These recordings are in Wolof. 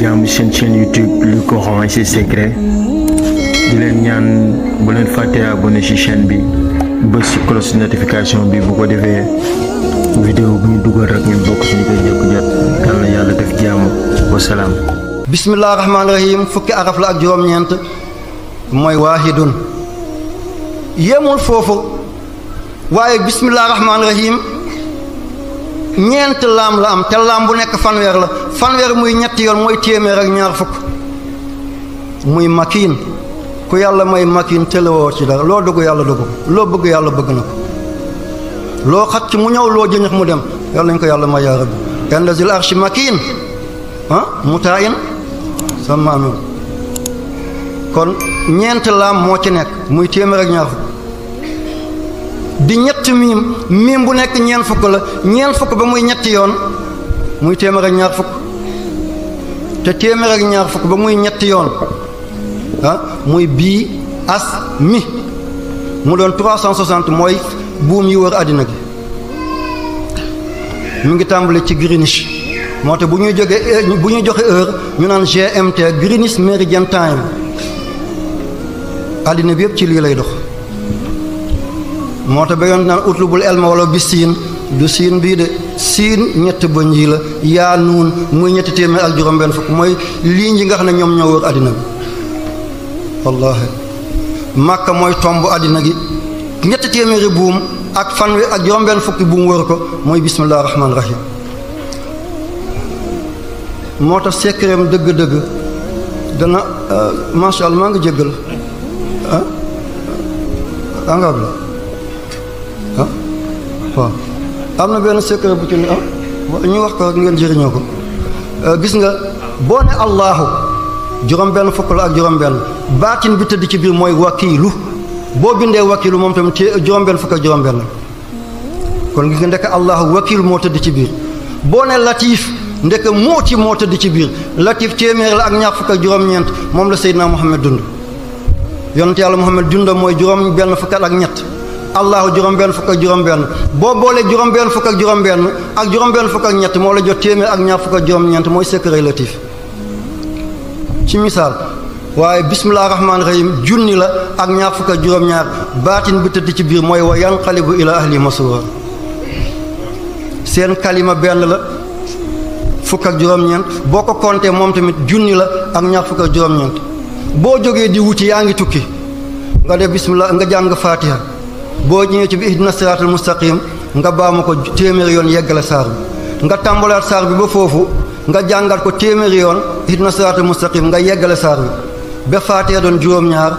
jàmm seen chaîne YouTube Le Coran et ses secrets di leen ñaan bu leen fàtte abonné ci chaîne bi bës ci cloche notification bi bu ko defee vidéo bu ñu dugal rek ngeen bokk ci ñu koy jëkk jot yal na yàlla def jàmm wasalaam. bismillah rahmaani rahim fukki araf la ak juróom-ñeent mooy waahidun yemul foofu waaye bismillah rahmaani rahim ñeent laam la am te laam bu nekk fanweer la fanweer muy ñetti yoon mooy téeméer ak ñaar fukk muy makiin ku yàlla may makiin tëlewoo ci dara loo dugg yàlla dugg loo bëgg yàlla bëgg na ko loo xat ci mu ñëw loo jëñëx mu dem yàlla nañ ko yàlla may yaa rabbi inda zil arshi makiin mutain sama amin kon ñeent laam moo ci nekk muy téeméer ak ñaar fukk di ñett miim bu nekk ñeent fukk la ñeent fukk ba muy ñetti yoon muy téeméer ak ñaar fukk te téeméer ak ñaar fukk ba muy ñetti yoon muy bii as mi mu doon 360 mooy buum yi wër àddina gi mu ngi tàmbali ci Greenwich moo tax bu ñuy joxe heure ñu naan GMT Greenwich Meridian Time àddina bi yëpp ci lii lay dox moo tax ba yoon naan utlubul elma wala bi siin du siin bii de siin ñett bëñ yi la yaa nuun muy ñetti téeméer ak juróom-benn fukk mooy lii ñi nga xam ne ñoom ñoo wër àddina bi wallaahi Makka mooy tomb àddina gi ñetti téeméeri buum ak fanwe ak juróom-benn fukki buum wër ko mooy bismillah rahmaani rahim moo tax sekkereem dëgg-dëgg dana masha Allah maa ngi jéggal angab la waaw am na benn secret bu ci ne ñu wax ko rek ngeen jëriñoo ko gis nga boo ne allahu juróom-benn fukk la ak juróom-benn baatin bi tëdd ci biir mooy wakiilu boo bindee wakiilu moom tamit juróom-benn fukk ak juróom-benn la kon gis nga ndekk allahu wakiilu moo tëdd ci biir boo ne latif ndekk mooti moo tëdd ci biir latif téeméer la ak ñaar fukk ak juróom-ñeent moom la Seydina Muhammad dund yonent yàlla Muhammad dund mooy juróom-benn fukk ak ñett allahu juróom-benn fukk ak juróom-benn boo boolee juróom-benn fukk ak juróom-benn ak juróom-benn fukk ak ñett moo la jot téeméer ak ñaar fukk ak juróom-ñeent mooy secret latif ci misaal waaye bismillah rahmaani rahim junni la ak ñaar fukk ak juróom-ñaar baatin bi tëdd ci biir mooy wa yanqalibu ila ahli masrura seen kalima benn la fukk ak juróom-ñeent boo ko compté moom tamit junni la ak ñaar fukk ak juróom-ñeent boo jógee di wuti yaa ngi tukki nga def bismillah nga jàng fatiha boo ñëwee ci bi ihdina siraatal mustaqim nga baamu ko téeméeri yoon yeggale saar bi nga tàmbalaat saar bi ba foofu nga jàngat ko téeméeri yoon ihdina siraatal mustaqim nga yeggale saar bi ba faatiha doon juróom-ñaar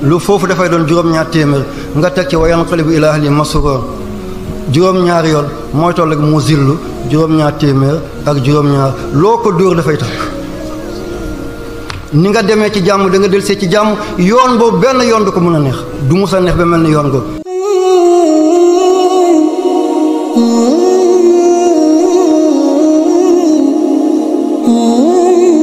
lu foofu dafay doon juróom-ñaar téeméer nga teg ci wa yanqalibu ilaa ahlihi masruur juróom-ñaari yoon mooy toll ak mu zillu juróom-ñaar téeméer ak juróom-ñaar loo ko dóor dafay takk ni nga demee ci jàmm da nga del see ci jàmm yoon boobu benn yoon du ko mën a neex du mus a neex ba mel ni yoon googu Oh